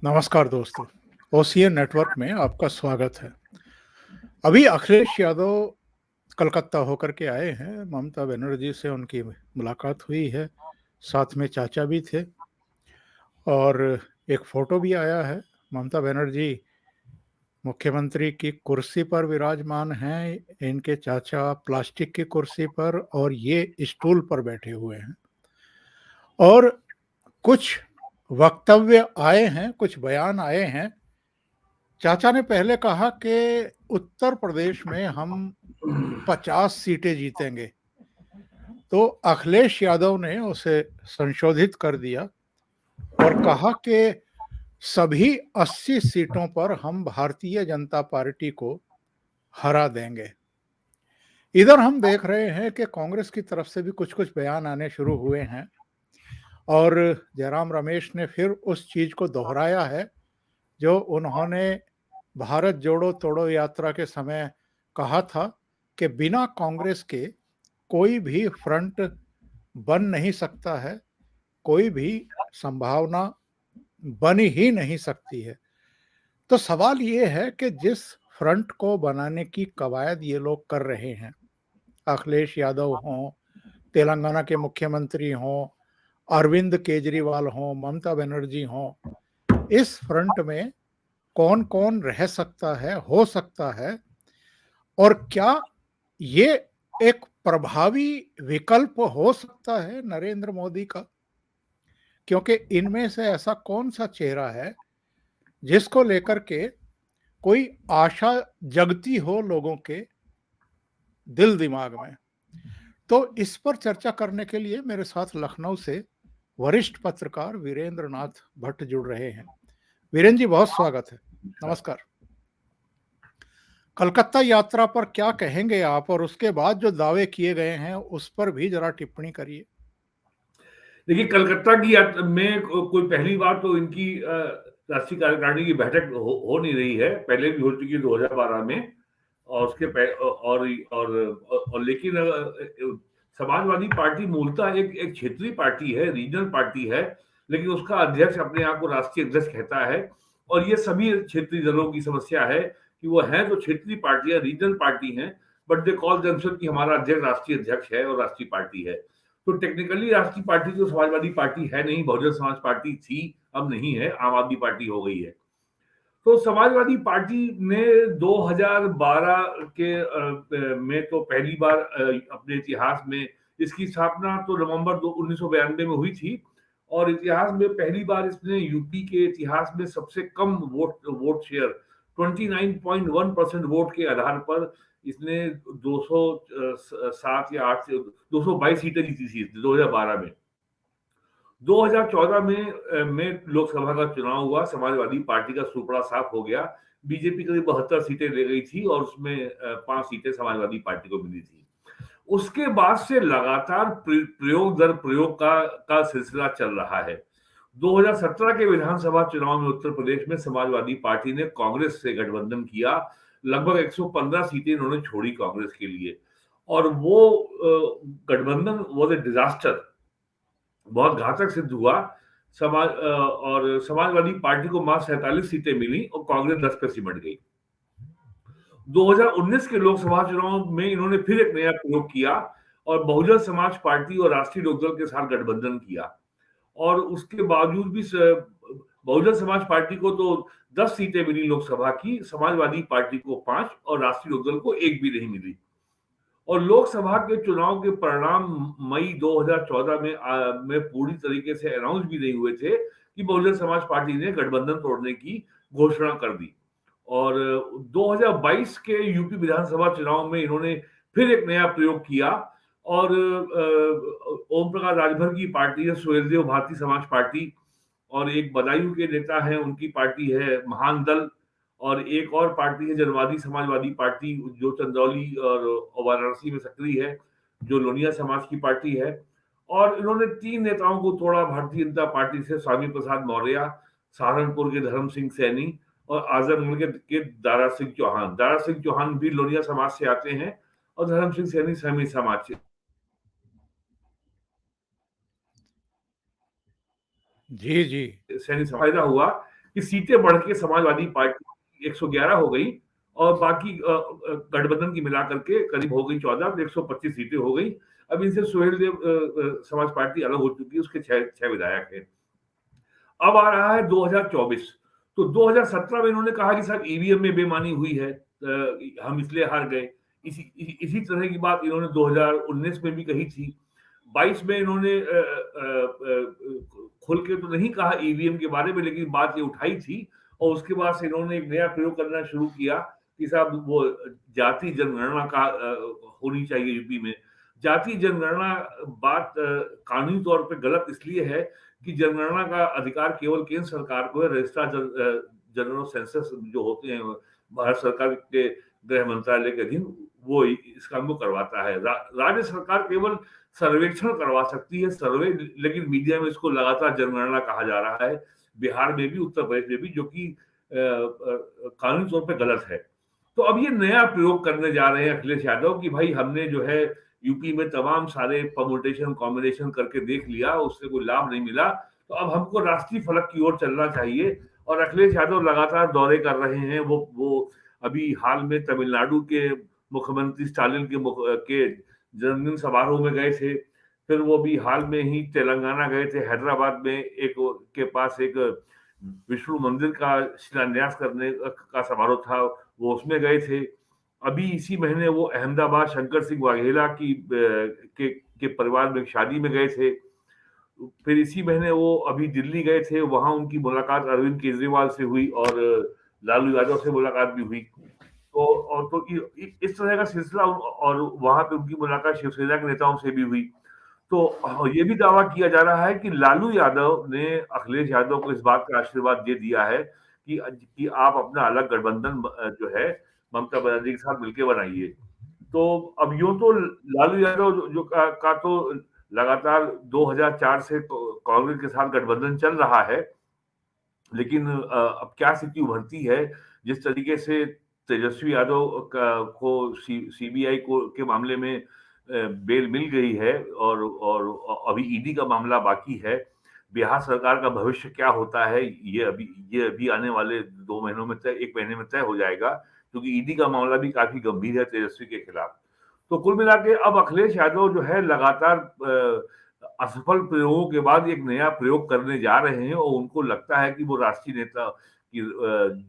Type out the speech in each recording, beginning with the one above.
नमस्कार दोस्तों, OCN network में आपका स्वागत है। अभी अखिलेश यादव कलकत्ता होकर के आए हैं, ममता बनर्जी से उनकी मुलाकात हुई है, साथ में चाचा भी थे और एक फ़ोटो भी आया है। ममता बनर्जी मुख्यमंत्री की कुर्सी पर विराजमान हैं, इनके चाचा प्लास्टिक की कुर्सी पर और ये स्टूल पर बैठे हुए हैं और कुछ वक्तव्य आए हैं, कुछ बयान आए हैं। चाचा ने पहले कहा कि उत्तर प्रदेश में हम 50 सीटें जीतेंगे, तो अखिलेश यादव ने उसे संशोधित कर दिया और कहा कि सभी 80 सीटों पर हम भारतीय जनता पार्टी को हरा देंगे। इधर हम देख रहे हैं कि कांग्रेस की तरफ से भी कुछ-कुछ बयान आने शुरू हुए हैं और जयराम रमेश ने फिर उस चीज को दोहराया है जो उन्होंने भारत जोड़ो तोड़ो यात्रा के समय कहा था कि बिना कांग्रेस के कोई भी फ्रंट बन नहीं सकता है, कोई भी संभावना बन ही नहीं सकती है। तो सवाल ये है कि जिस फ्रंट को बनाने की कवायद ये लोग कर रहे हैं, अखिलेश यादव हों, तेलंगाना के मुख्यमंत्री हों, अरविंद केजरीवाल हों, ममता बनर्जी हों, इस फ्रंट में कौन-कौन रह सकता है, हो सकता है और क्या ये एक प्रभावी विकल्प हो सकता है नरेंद्र मोदी का? क्योंकि इनमें से ऐसा कौन-सा चेहरा है जिसको लेकर के कोई आशा जगती हो लोगों के दिल-दिमाग में। तो इस पर चर्चा करने के लिए मेरे साथ लखनऊ से वरिष्ठ पत्रकार वीरेंद्र नाथ भट्ट जुड़ रहे हैं। वीरेंद्र जी, बहुत स्वागत है। नमस्कार। कलकत्ता यात्रा पर क्या कहेंगे आप और उसके बाद जो दावे किए गए हैं उस पर भी जरा टिप्पणी करिए। देखिए, कलकत्ता की में कोई पहली बार तो इनकी राष्ट्रीय कार्यकारिणी की बैठक हो नहीं रही है। पहले भी हो चुकी है 2012 में और उसके लेकिन समाजवादी पार्टी मूलतः एक क्षेत्रीय पार्टी है, रीजनल पार्टी है, लेकिन उसका अध्यक्ष अपने आप को राष्ट्रीय अध्यक्ष कहता है। और ये सभी क्षेत्रीय दलों की समस्या है कि वो हैं तो क्षेत्रीय पार्टी है, रीजनल पार्टी है, बट दे कॉल देमसेल्फ कि हमारा अध्यक्ष राष्ट्रीय अध्यक्ष है और राष्ट्रीय पार्टी है। तो टेक्निकली राष्ट्रीय पार्टी तो समाजवादी पार्टी है नहीं, बहुजन समाज पार्टी थी, अब नहीं है, आम आदमी पार्टी हो गई है। तो समाजवादी पार्टी ने 2012 में तो पहली बार अपने इतिहास में इसकी स्थापना तो नवंबर 1992 में हुई थी और इतिहास में पहली बार इसने यूपी के इतिहास में सबसे कम वोट शेयर 29.1% वोट के आधार पर इसने 207 या 8 222 सीटें जीती थी 2012 में। 2014 में लोकसभा का चुनाव हुआ, समाजवादी पार्टी का सुपड़ा साफ हो गया। बीजेपी करीब 72 सीटें ले गई थी और उसमें 5 सीटें समाजवादी पार्टी को मिली थी। उसके बाद से लगातार प्रयोग दर प्रयोग का सिलसिला चल रहा है। 2017 के विधानसभा चुनाव में उत्तर प्रदेश में समाजवादी पार्टी ने कांग्रेस से गठबंधन किया। लगभग 115 सीटें इन्होंने छोड़ी कांग्रेस के लिए और वो गठबंधन वाज ए डिजास्टर, बहुत घातक सिद्ध हुआ। और समाजवादी पार्टी को मात्र 47 सीटें मिली और कांग्रेस 10 पे सिमट गई। 2019 के लोकसभा चुनाव में इन्होंने फिर एक नया प्रयोग किया और बहुजन समाज पार्टी और राष्ट्रीय लोकदल के साथ गठबंधन किया और उसके बावजूद भी बहुजन समाज पार्टी को तो 10 सीटें मिली लोकसभा की, समाजवादी पार्टी को 5 और राष्ट्रीय लोकदल को 1 भी नहीं मिली। और लोकसभा के चुनाव के परिणाम मई 2014 में पूरी तरीके से अनाउंस भी नहीं हुए थे कि बहुजन समाज पार्टी ने गठबंधन तोड़ने की घोषणा कर दी। और 2022 के यूपी विधानसभा चुनाव में इन्होंने फिर एक नया प्रयोग किया और ओम प्रकाश राजभर की पार्टी है सुहेलदेव भारतीय समाज पार्टी और एक बदायूं के नेता है, उनकी पार्टी है महान दल और एक और पार्टी है जनवादी समाजवादी पार्टी जो चंदौली और वाराणसी में सक्रिय है, जो लोनिया समाज की पार्टी है। और इन्होंने 3 नेताओं को तोड़ा भारतीय जनता पार्टी से, स्वामी प्रसाद मौर्य, सहारनपुर के धर्म सिंह सैनी और आजमगढ़ के दारा सिंह चौहान। दारा सिंह चौहान भी लोनिया समाज से आते हैं और धर्म सिंह सैनी सहमी समाज से। जी जी। सैनी फायदा हुआ कि सीटें बढ़ के समाजवादी पार्टी 111 हो गई और बाकी गठबंधन की मिलाकर के करीब हो गई 14, तो 125 सीटें हो गई। अब इनसे सुहेल देव समाज पार्टी अलग हो चुकी है, उसके 6 विधायक हैं। अब आ रहा है 2024, तो 2017 में इन्होंने कहा कि साहब ईवीएम में बेईमानी हुई है, हम इसलिए हार गए। इसी तरह की बात इन्होंने 2019 में भी कही थी। 22 में इन्होंने खुल के तो नहीं कहा ईवीएम के बारे में, लेकिन बात ये उठाई थी और उसके बाद से इन्होंने एक नया प्रयोग करना शुरू किया कि साहब वो जाति जनगणना का होनी चाहिए यूपी में। जाति जनगणना बात कानूनी तौर पे गलत इसलिए है कि जनगणना का अधिकार केवल केंद्र सरकार को है। रजिस्ट्रार जनरल ऑफ सेंसस जो होते हैं भारत सरकार के गृह मंत्रालय के अधीन, वो इस काम को करवाता है। राज्य सरकार केवल सर्वेक्षण करवा सकती है, सर्वे, लेकिन मीडिया में इसको लगातार जनगणना कहा जा रहा है, बिहार में भी, उत्तर प्रदेश में भी, जो कि कानूनी तौर पे गलत है। तो अब ये नया प्रयोग करने जा रहे हैं अखिलेश यादव कि भाई हमने जो है यूपी में तमाम सारे परमुटेशन कॉम्बिनेशन करके देख लिया, उससे कोई लाभ नहीं मिला, तो अब हमको राष्ट्रीय फलक की ओर चलना चाहिए। और अखिलेश यादव लगातार दौरे कर रहे हैं। वो अभी हाल में तमिलनाडु के मुख्यमंत्री स्टालिन के जन्मदिन समारोह में गए थे। फिर वो भी हाल में ही तेलंगाना गए थे, हैदराबाद में एक के पास एक विष्णु मंदिर का शिलान्यास करने का समारोह था, वो उसमें गए थे। अभी इसी महीने वो अहमदाबाद शंकर सिंह वाघेला के परिवार में शादी में गए थे। फिर इसी महीने वो अभी दिल्ली गए थे, वहां उनकी मुलाकात अरविंद केजरीवाल से हुई और लालू यादव से मुलाकात भी हुई। तो इस तरह का सिलसिला, और वहां पे उनकी मुलाकात शिवसेना के नेताओं से भी हुई। तो ये भी दावा किया जा रहा है कि लालू यादव ने अखिलेश यादव को इस बात का आशीर्वाद दे दिया है कि आप अपना अलग गठबंधन जो है ममता बनर्जी के साथ मिलकर बनाइए। तो अब यूं तो लालू यादव जो का तो लगातार 2004 से कांग्रेस के साथ गठबंधन चल रहा है, लेकिन अब क्या स्थिति उभरती है, जिस तरीके से तेजस्वी यादव को सीबीआई को के मामले में बेल मिल गई है और अभी ईडी का मामला बाकी है। बिहार सरकार का भविष्य क्या होता है, ये अभी आने वाले 2 महीनों में 1 महीने में तय हो जाएगा, क्योंकि ईडी का मामला भी काफी गंभीर है तेजस्वी के खिलाफ। तो कुल मिला के अब अखिलेश यादव जो है लगातार असफल प्रयोगों के बाद एक नया प्रयोग करने जा रहे हैं और उनको लगता है कि वो राष्ट्रीय नेता की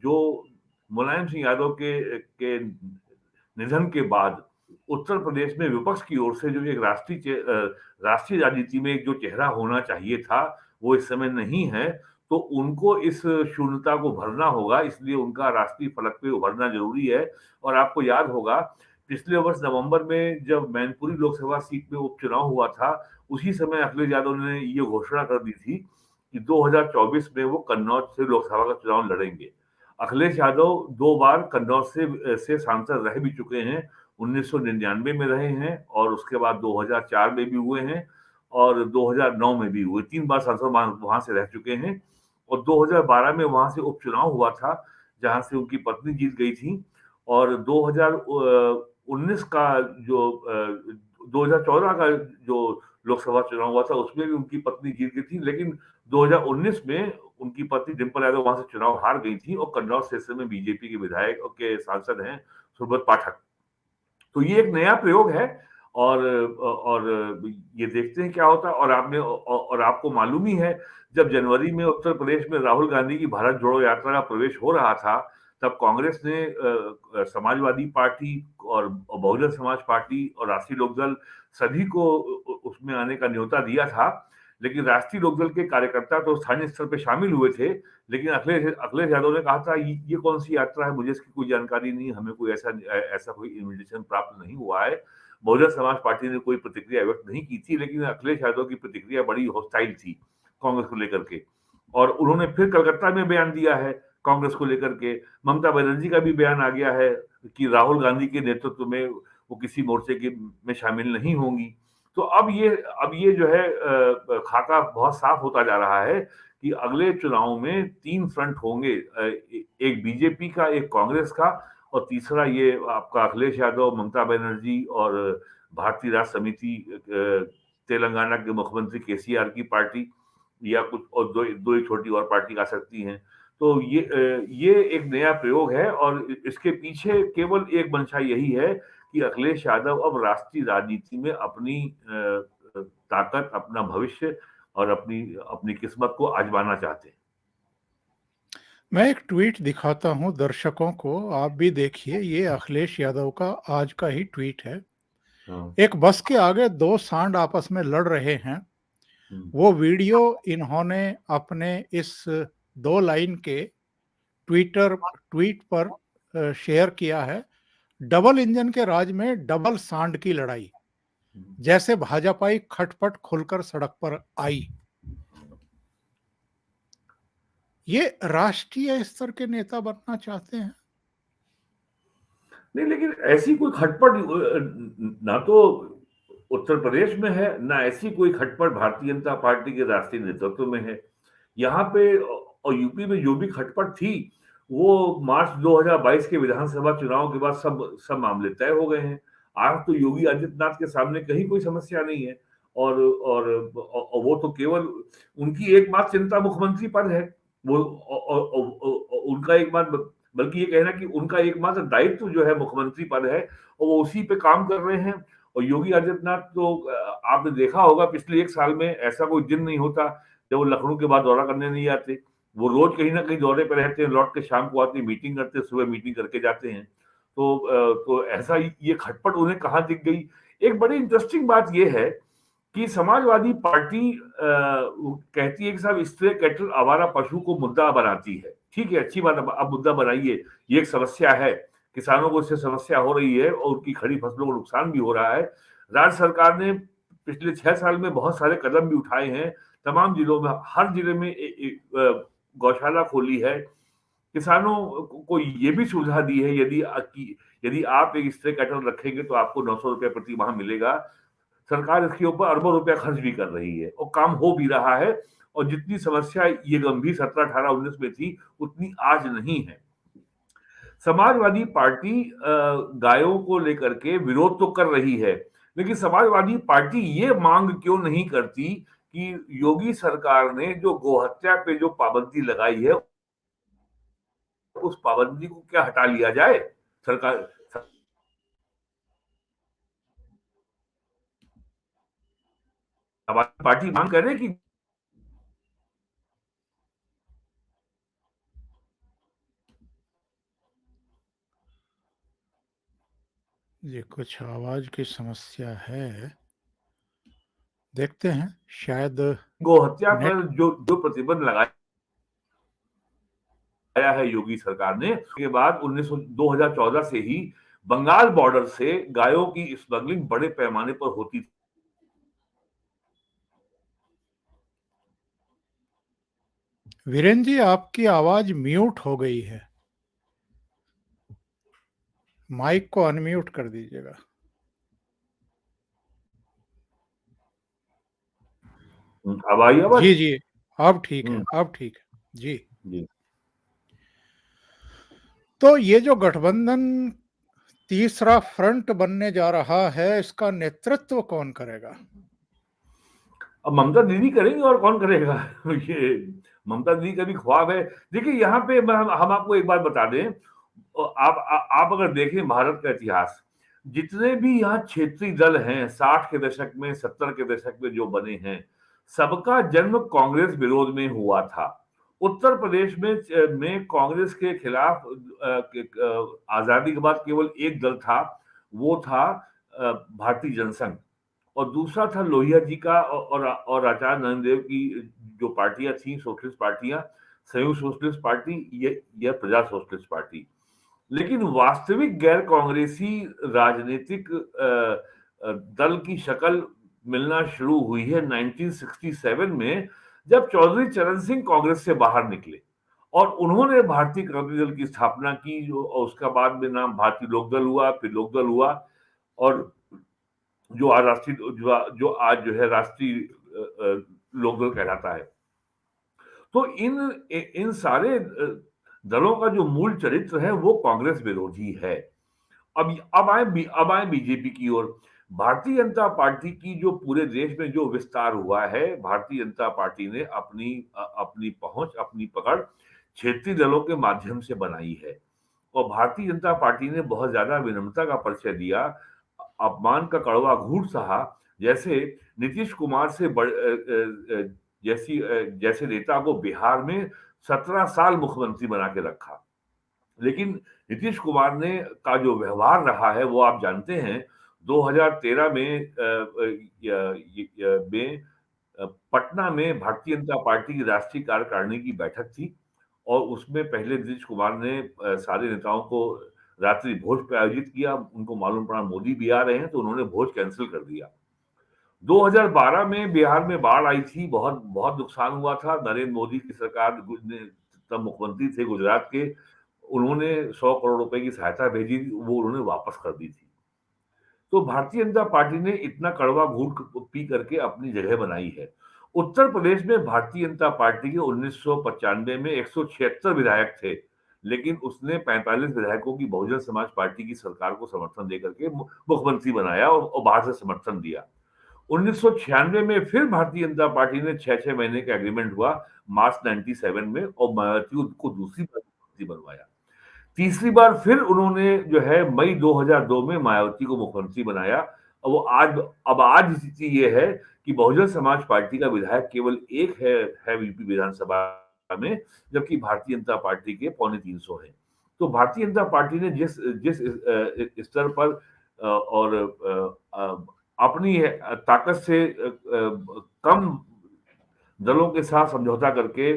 जो मुलायम सिंह यादव के निधन के बाद उत्तर प्रदेश में विपक्ष की ओर से जो एक राष्ट्रीय राजनीति में एक जो चेहरा होना चाहिए था, वो इस समय नहीं है। तो उनको इस शून्यता को भरना होगा, इसलिए उनका राष्ट्रीय फलक पे उभरना जरूरी है। और आपको याद होगा पिछले वर्ष नवंबर में जब मैनपुरी लोकसभा सीट में उपचुनाव हुआ था, उसी समय अखिलेश यादव ने ये घोषणा कर दी थी कि 2024 में वो कन्नौज से लोकसभा का चुनाव लड़ेंगे। अखिलेश यादव 2 बार कन्नौज से सांसद रह भी चुके हैं। 1999 में रहे हैं और उसके बाद 2004 में भी हुए हैं और 2009 में भी हुए। 3 बार सांसद वहां से रह चुके हैं और 2012 में वहां से उपचुनाव हुआ था, जहां से उनकी पत्नी जीत गई थी। और 2019 का जो 2014 का जो लोकसभा चुनाव हुआ था, उसमें भी उनकी पत्नी जीत गई थी, लेकिन 2019 में उनकी पत्नी डिंपल यादव वहां से चुनाव हार गई थी और कन्नौज से में बीजेपी के विधायक के सांसद हैं सुब्रत पाठक। तो ये एक नया प्रयोग है और ये देखते हैं क्या होता है। और आपको मालूम ही है, जब जनवरी में उत्तर प्रदेश में राहुल गांधी की भारत जोड़ो यात्रा का प्रवेश हो रहा था, तब कांग्रेस ने समाजवादी पार्टी और बहुजन समाज पार्टी और राष्ट्रीय लोकदल सभी को उसमें आने का न्योता दिया था। लेकिन राष्ट्रीय लोकदल के कार्यकर्ता तो स्थानीय स्तर पे शामिल हुए थे, लेकिन अखिलेश यादव ने कहा था ये कौन सी यात्रा है, मुझे इसकी कोई जानकारी नहीं, हमें कोई ऐसा कोई इनविटेशन प्राप्त नहीं हुआ है। बहुजन समाज पार्टी ने कोई प्रतिक्रिया व्यक्त नहीं की थी, लेकिन अखिलेश यादव की प्रतिक्रिया बड़ी हॉस्टाइल थी कांग्रेस को लेकर के। और उन्होंने फिर कलकत्ता में बयान दिया है कांग्रेस को लेकर के। ममता बनर्जी का भी बयान आ गया है कि राहुल गांधी के नेतृत्व में वो किसी मोर्चे में शामिल नहीं होंगी। तो अब ये जो है खाका बहुत साफ होता जा रहा है कि अगले चुनाव में 3 फ्रंट होंगे, एक बीजेपी का, एक कांग्रेस का और तीसरा ये आपका अखिलेश यादव, ममता बनर्जी और भारतीय राष्ट्र समिति तेलंगाना के मुख्यमंत्री केसीआर की पार्टी, या कुछ और दो एक छोटी और पार्टी आ सकती हैं। तो ये एक नया प्रयोग है और इसके पीछे केवल एक मंशा यही है कि अखिलेश यादव अब राष्ट्रीय राजनीति में अपनी ताकत, अपना भविष्य और अपनी अपनी किस्मत को आजमाना चाहते हैं। मैं एक ट्वीट दिखाता हूं दर्शकों को, आप भी देखिए। ये अखिलेश यादव का आज का ही ट्वीट है। हाँ। एक बस के आगे दो सांड आपस में लड़ रहे हैं। वो वीडियो इन्होंने अपने इस 2 लाइन के ट्वीट पर शेयर किया है। डबल इंजन के राज में डबल सांड की लड़ाई, जैसे भाजपाई खटपट खुलकर सड़क पर आई। ये राष्ट्रीय स्तर के नेता बनना चाहते हैं। नहीं, लेकिन ऐसी कोई खटपट ना तो उत्तर प्रदेश में है, ना ऐसी कोई खटपट भारतीय जनता पार्टी के राष्ट्रीय नेतृत्व में है। यहाँ पे और यूपी में जो भी खटपट थी, वो मार्च 2022 के विधानसभा चुनाव के बाद सब मामले तय हो गए हैं। आज तो योगी आदित्यनाथ के सामने कहीं कोई समस्या नहीं है और वो तो केवल उनकी एकमात्र चिंता मुख्यमंत्री पद है। वो उनका एकमात्र, बल्कि ये कहना कि उनका एकमात्र दायित्व जो है मुख्यमंत्री पद है और वो उसी पे काम कर रहे हैं। और योगी आदित्यनाथ तो आपने देखा होगा पिछले 1 साल में ऐसा कोई दिन नहीं होता जब वो लखनऊ के बाद दौरा करने नहीं आते। वो रोज कहीं ना कहीं दौरे पे रहते हैं, लौट के शाम को आते, मीटिंग करते, सुबह मीटिंग करके जाते हैं। तो ऐसा ये खटपट उन्हें कहाँ दिख गई। एक बड़ी इंटरेस्टिंग बात ये है कि समाजवादी पार्टी कहती है कि साहब स्ट्रे कैटल आवारा पशु को मुद्दा बनाती है। ठीक है, अच्छी बात है, अब मुद्दा बनाइए, ये एक समस्या है, किसानों को इससे समस्या हो रही है और उनकी खड़ी फसलों को नुकसान भी हो रहा है। राज्य सरकार ने पिछले 6 साल में बहुत सारे कदम भी उठाए हैं। तमाम जिलों में, हर जिले में गौशाला खोली है। किसानों को ये भी सुविधा दी है, यदि आप एक स्ट्रे कैटल रखेंगे तो आपको 900 रुपए प्रति माह मिलेगा। सरकार इसके ऊपर अरबों रुपया खर्च भी कर रही है और काम हो भी रहा है। और जितनी समस्या ये गंभीर 17, 18, 19 में थी, उतनी आज नहीं है। समाजवादी पार्टी गायों को लेकर के विरोध तो कर रही है, लेकिन समाजवादी पार्टी ये मांग क्यों नहीं करती कि योगी सरकार ने जो गोहत्या पे जो पाबंदी लगाई है, उस पाबंदी को क्या हटा लिया जाए। सरकार समाजवादी पार्टी मांग करे कि ये कुछ आवाज की समस्या है, देखते हैं। शायद गोहत्या नेट। पर जो जो प्रतिबंध लगाया है योगी सरकार ने, उसके बाद 2014 से ही बंगाल बॉर्डर से गायों की स्मगलिंग बड़े पैमाने पर होती थी। वीरेन जी, आपकी आवाज म्यूट हो गई है। माइक को अनम्यूट कर दीजिएगा। अब आई आवाज? जी जी, अब ठीक है, अब ठीक है जी। जी। तो ये जो गठबंधन तीसरा फ्रंट बनने जा रहा है, इसका नेतृत्व कौन करेगा? अब ममता दीदी करेंगी और कौन करेगा। ये ममता दीदी का भी ख्वाब है। देखिए, यहाँ पे हम आपको एक बात बता दें, आप अगर देखें भारत का इतिहास, जितने भी यहाँ क्षेत्रीय दल हैं 60 के दशक में, 70 के दशक में जो बने हैं, सबका जन्म कांग्रेस विरोध में हुआ था। उत्तर प्रदेश में कांग्रेस के खिलाफ आजादी के बाद केवल एक दल था, वो था भारतीय जनसंघ। और दूसरा था लोहिया जी का और आचार्य नरेंद्र देव की जो पार्टियां थी, सोशलिस्ट पार्टियां, संयुक्त सोशलिस्ट पार्टी, ये प्रजा सोशलिस्ट पार्टी। लेकिन वास्तविक गैर कांग्रेसी राजनीतिक दल की शक्ल मिलना शुरू हुई है 1967 में, जब चौधरी चरण सिंह कांग्रेस से बाहर निकले और उन्होंने भारतीय क्रांति दल की स्थापना की, और उसका बाद में नाम भारतीय लोकदल हुआ, फिर लोकदल हुआ, और जो आज जो है राष्ट्रीय लोकदल कहलाता है। तो इन सारे दलों का जो मूल चरित्र है वो कांग्रेस विरोधी है। अब आए बीजेपी की ओर। भारतीय जनता पार्टी की जो पूरे देश में जो विस्तार हुआ है, भारतीय जनता पार्टी ने अपनी पहुंच, अपनी पकड़ क्षेत्रीय दलों के माध्यम से बनाई है। और भारतीय जनता पार्टी ने बहुत ज्यादा विनम्रता का परिचय दिया, अपमान का कड़वा घूंट सहा। जैसे नीतीश कुमार से जैसे नेता को बिहार में 17 साल मुख्यमंत्री बना के रखा, लेकिन नीतीश कुमार ने का जो व्यवहार रहा है वो आप जानते हैं। 2013 में पटना में भारतीय जनता पार्टी की राष्ट्रीय कार्यकारिणी की बैठक थी और उसमें पहले नीतीश कुमार ने सारे नेताओं को रात्रि भोज पे आयोजित किया। उनको मालूम पड़ा मोदी भी आ रहे हैं तो उन्होंने भोज कैंसिल कर दिया। 2012 में बिहार में बाढ़ आई थी, बहुत बहुत नुकसान हुआ था। नरेंद्र मोदी की सरकार ने तब मुख्यमंत्री थे गुजरात के, उन्होंने 100 करोड़ रुपए की सहायता भेजी, वो उन्होंने वापस कर दी थी। तो भारतीय जनता पार्टी ने इतना कड़वा घूंट पी करके अपनी जगह बनाई है। उत्तर प्रदेश में भारतीय जनता पार्टी के 1995 में 176 विधायक थे, लेकिन उसने 45 विधायकों की बहुजन समाज पार्टी की सरकार को समर्थन देकर के मुख्यमंत्री बनाया और बाहर से समर्थन दिया। 1996 में फिर भारतीय जनता पार्टी ने 6-6 महीने का एग्रीमेंट हुआ मार्च 97 में और मायावती को दूसरी बार मुख्यमंत्री बनवाया। तीसरी बार फिर उन्होंने जो है मई 2002 में मायावती को मुख्यमंत्री बनाया और वो आज स्थिति ये है कि बहुजन समाज पार्टी का विधायक केवल एक है यूपी विधानसभा में, जबकि भारतीय जनता पार्टी के 250 हैं। तो भारतीय जनता पार्टी ने जिस जिस स्तर पर और अपनी ताकत से कम दलों के साथ समझौता करके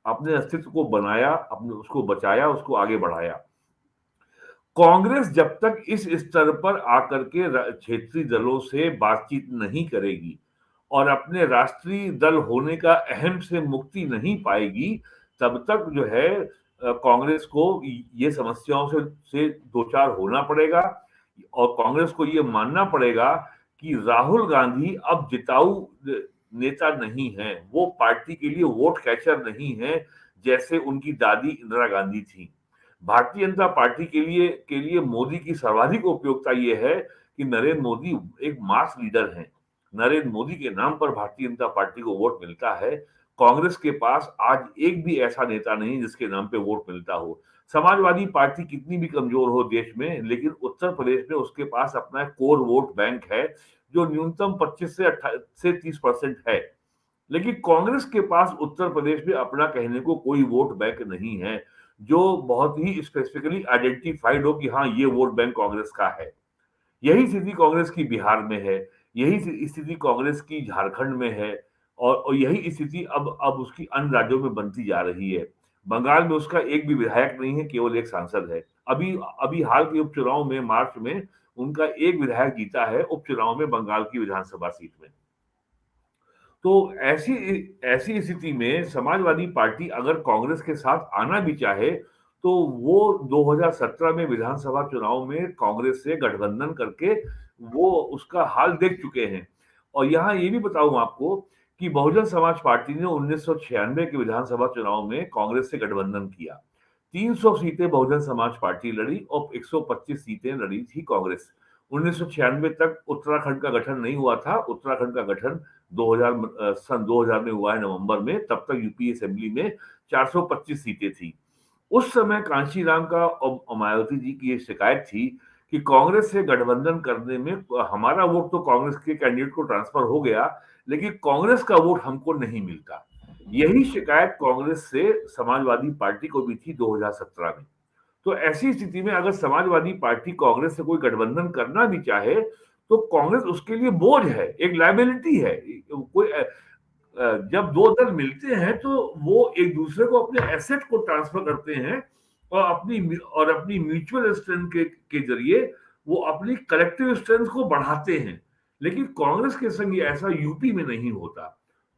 अपने अस्तित्व को बनाया, अपने उसको बचाया, उसको आगे बढ़ाया। कांग्रेस जब तक इस स्तर पर आकर के क्षेत्रीय दलों से बातचीत नहीं करेगी और अपने राष्ट्रीय दल होने का अहम से मुक्ति नहीं पाएगी, तब तक जो है कांग्रेस को ये समस्याओं से दो चार होना पड़ेगा और कांग्रेस को ये मानना पड़ेगा कि राहुल गांधी अब जिताऊ नेता नहीं है, वो पार्टी के लिए वोट कैचर नहीं है जैसे उनकी दादी इंदिरा गांधी थी। भारतीय जनता पार्टी के लिए मोदी की सर्वाधिक उपयोगिता ये है कि नरेंद्र मोदी एक मास लीडर हैं। नरेंद्र मोदी के नाम पर भारतीय जनता पार्टी को वोट मिलता है। कांग्रेस के पास आज एक भी ऐसा नेता नहीं जिसके नाम पे वोट मिलता हो। समाजवादी पार्टी कितनी भी कमजोर हो देश में, लेकिन उत्तर प्रदेश में उसके पास अपना कोर वोट बैंक है जो न्यूनतम 25 से 30% है। लेकिन कांग्रेस के पास उत्तर प्रदेश में अपना कहने को कोई वोट बैंक नहीं है जो बहुत ही स्पेसिफिकली आइडेंटिफाइड हो कि हाँ ये वोट बैंक कांग्रेस का है। यही स्थिति कांग्रेस की बिहार में है, यही स्थिति कांग्रेस की झारखंड में है और यही स्थिति अब उसकी अन्य राज्यों में बनती जा रही है। बंगाल में उसका एक भी विधायक नहीं है, केवल एक सांसद है। अभी अभी हाल के उपचुनाव में मार्च में उनका एक विधायक जीता है उपचुनाव में बंगाल की विधानसभा सीट में। तो ऐसी स्थिति में समाजवादी पार्टी अगर कांग्रेस के साथ आना भी चाहे तो वो 2017 में विधानसभा चुनाव में कांग्रेस से गठबंधन करके वो उसका हाल देख चुके हैं। और यहाँ ये भी बताऊं आपको कि बहुजन समाज पार्टी ने 1996 के विधानसभा चुनाव में कांग्रेस से गठबंधन किया। 300 सीटें बहुजन समाज पार्टी लड़ी और 125 सीटें लड़ी थी कांग्रेस। 1996 तक उत्तराखंड का गठन नहीं हुआ था। उत्तराखंड का गठन 2000 में हुआ है नवंबर में। तब तक यूपी असेंबली में 425 सीटें थी। उस समय कांशीराम का और मायावती जी की ये शिकायत थी कि कांग्रेस से गठबंधन करने में हमारा वोट तो कांग्रेस के कैंडिडेट को ट्रांसफर हो गया, लेकिन कांग्रेस का वोट हमको नहीं मिलता। यही शिकायत कांग्रेस से समाजवादी पार्टी को भी थी 2017 में। तो ऐसी स्थिति में अगर समाजवादी पार्टी कांग्रेस से कोई गठबंधन करना भी चाहे तो कांग्रेस उसके लिए बोझ है, एक लायबिलिटी है। कोई जब दो दल मिलते हैं तो वो एक दूसरे को अपने एसेट को ट्रांसफर करते हैं और अपनी म्यूचुअल स्ट्रेंथ के जरिए वो अपनी कलेक्टिव स्ट्रेंथ को बढ़ाते हैं। लेकिन कांग्रेस के संग ऐसा यूपी में नहीं होता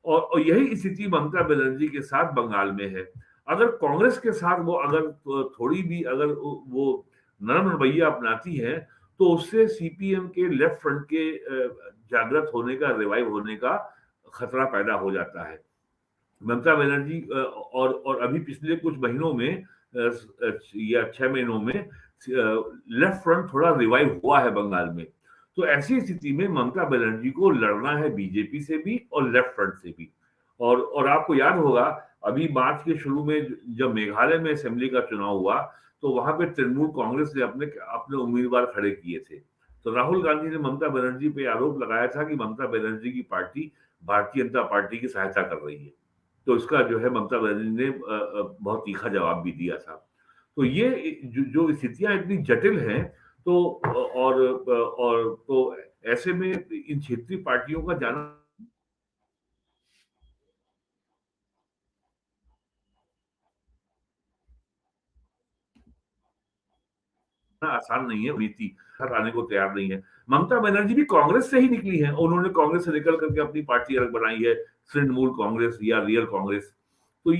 और यही स्थिति ममता बनर्जी के साथ बंगाल में है। अगर कांग्रेस के साथ वो अगर थोड़ी भी अगर वो नरम रवैया अपनाती है तो उससे सीपीएम के लेफ्ट फ्रंट के जागृत होने का, रिवाइव होने का खतरा पैदा हो जाता है। ममता बनर्जी और अभी पिछले कुछ महीनों में या 6 महीनों में लेफ्ट फ्रंट थोड़ा रिवाइव हुआ है बंगाल में। तो ऐसी स्थिति में ममता बनर्जी को लड़ना है बीजेपी से भी और लेफ्ट फ्रंट से भी। और आपको याद होगा अभी मार्च के शुरू में जब मेघालय में असेंबली का चुनाव हुआ, तो वहां पे तृणमूल कांग्रेस ने अपने अपने उम्मीदवार खड़े किए थे। तो राहुल गांधी ने ममता बनर्जी पे आरोप लगाया था कि ममता बनर्जी की पार्टी भारतीय जनता पार्टी की सहायता कर रही है। तो इसका जो है ममता बनर्जी ने बहुत तीखा जवाब भी दिया था। तो ये जो स्थितियां इतनी जटिल हैं, तो और तो ऐसे में इन क्षेत्रीय पार्टियों का जाना आसान नहीं है, नीति साथ आने को तैयार नहीं है। ममता बनर्जी भी कांग्रेस से ही निकली है, उन्होंने कांग्रेस से निकल करके अपनी पार्टी अलग बनाई है, तृणमूल कांग्रेस या रियल कांग्रेस। तो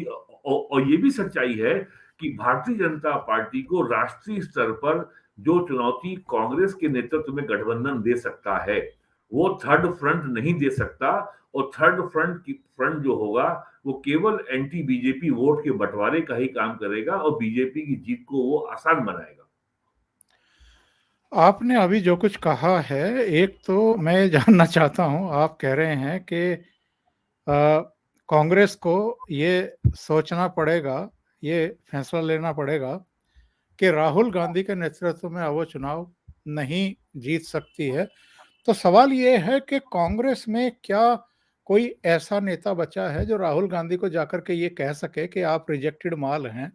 और ये भी सच्चाई है कि भारतीय जनता पार्टी को राष्ट्रीय स्तर पर जो चुनौती कांग्रेस के नेतृत्व में गठबंधन दे सकता है, वो थर्ड फ्रंट नहीं दे सकता। और थर्ड फ्रंट जो होगा, वो केवल एंटी बीजेपी वोट के बंटवारे का ही काम करेगा और बीजेपी की जीत को वो आसान बनाएगा। आपने अभी जो कुछ कहा है, एक तो मैं जानना चाहता हूं, आप कह रहे हैं कि कांग्रेस को ये सोचना पड़ेगा, ये फैसला लेना पड़ेगा कि राहुल गांधी के नेतृत्व में वो चुनाव नहीं जीत सकती है। तो सवाल ये है कि कांग्रेस में क्या कोई ऐसा नेता बचा है जो राहुल गांधी को जाकर के ये कह सके कि आप रिजेक्टेड माल हैं,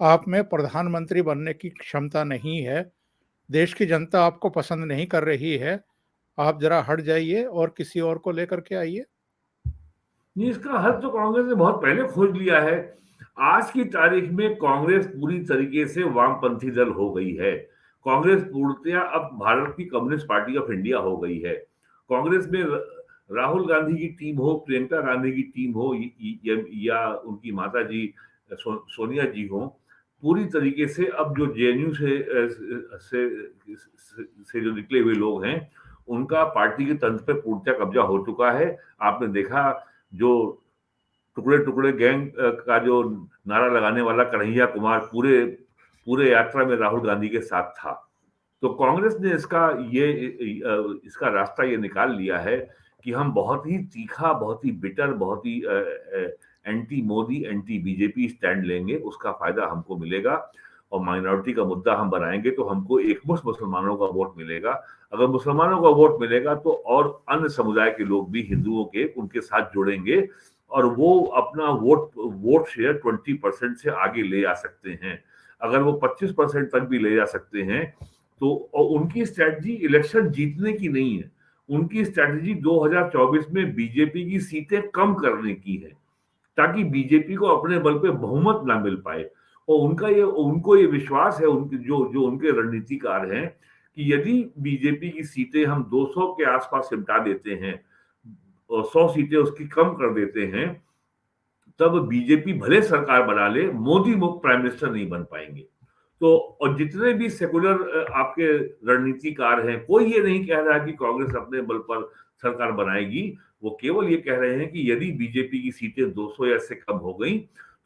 आप में प्रधानमंत्री बनने की क्षमता नहीं है, देश की जनता आपको पसंद नहीं कर रही है, आप जरा हट जाइए और किसी और को लेकर के आइए? नहीं, इसका हल तो कांग्रेस ने बहुत पहले खोज लिया है। आज की तारीख में कांग्रेस पूरी तरीके से वामपंथी दल हो गई है। कांग्रेस पूर्णतया अब भारत की कम्युनिस्ट पार्टी ऑफ इंडिया हो गई है। कांग्रेस में राहुल गांधी की टीम हो, प्रियंका गांधी की टीम हो, या उनकी माता जी सोनिया जी हो, पूरी तरीके से अब जो जेएनयू से जो निकले हुए लोग हैं, उनका पार्टी के तंत्र पे पूर्णतः कब्जा हो चुका है। आपने देखा, जो टुकड़े टुकड़े गैंग का जो नारा लगाने वाला कन्हैया कुमार पूरे पूरे यात्रा में राहुल गांधी के साथ था। तो कांग्रेस ने इसका रास्ता ये निकाल लिया है कि हम बहुत ही तीखा, बहुत ही बिटर, बहुत ही anti Modi, anti BJP stand लेंगे, उसका फायदा हमको मिलेगा। और माइनॉरिटी का मुद्दा हम बनाएंगे तो हमको एकमुश्त मुसलमानों का वोट मिलेगा। अगर मुसलमानों का वोट मिलेगा तो और अन्य समुदाय के लोग भी हिंदुओं के उनके साथ जुड़ेंगे और वो अपना वोट शेयर 20% से आगे ले आ सकते हैं। अगर वो 25% तक भी ले जा सकते हैं, तो और उनकी स्ट्रैटेजी इलेक्शन जीतने की नहीं है। उनकी स्ट्रैटेजी 2024 में बीजेपी की सीटें कम करने की है, ताकि बीजेपी को अपने बल पे बहुमत ना मिल पाए। और उनको ये विश्वास है, उनके जो जो उनके रणनीतिकार हैं, कि यदि बीजेपी की सीटें हम 200 के आसपास सिमटा देते हैं और 100 सीटें उसकी कम कर देते हैं, तब बीजेपी भले सरकार बना ले, मोदी प्राइम मिनिस्टर नहीं बन पाएंगे। तो और जितने भी सेकुलर आपके रणनीतिकार हैं, कोई ये नहीं कह रहा कि कांग्रेस अपने बल पर सरकार बनाएगी। वो केवल ये कह रहे हैं कि यदि बीजेपी की सीटें 200 या इससे कम हो गई,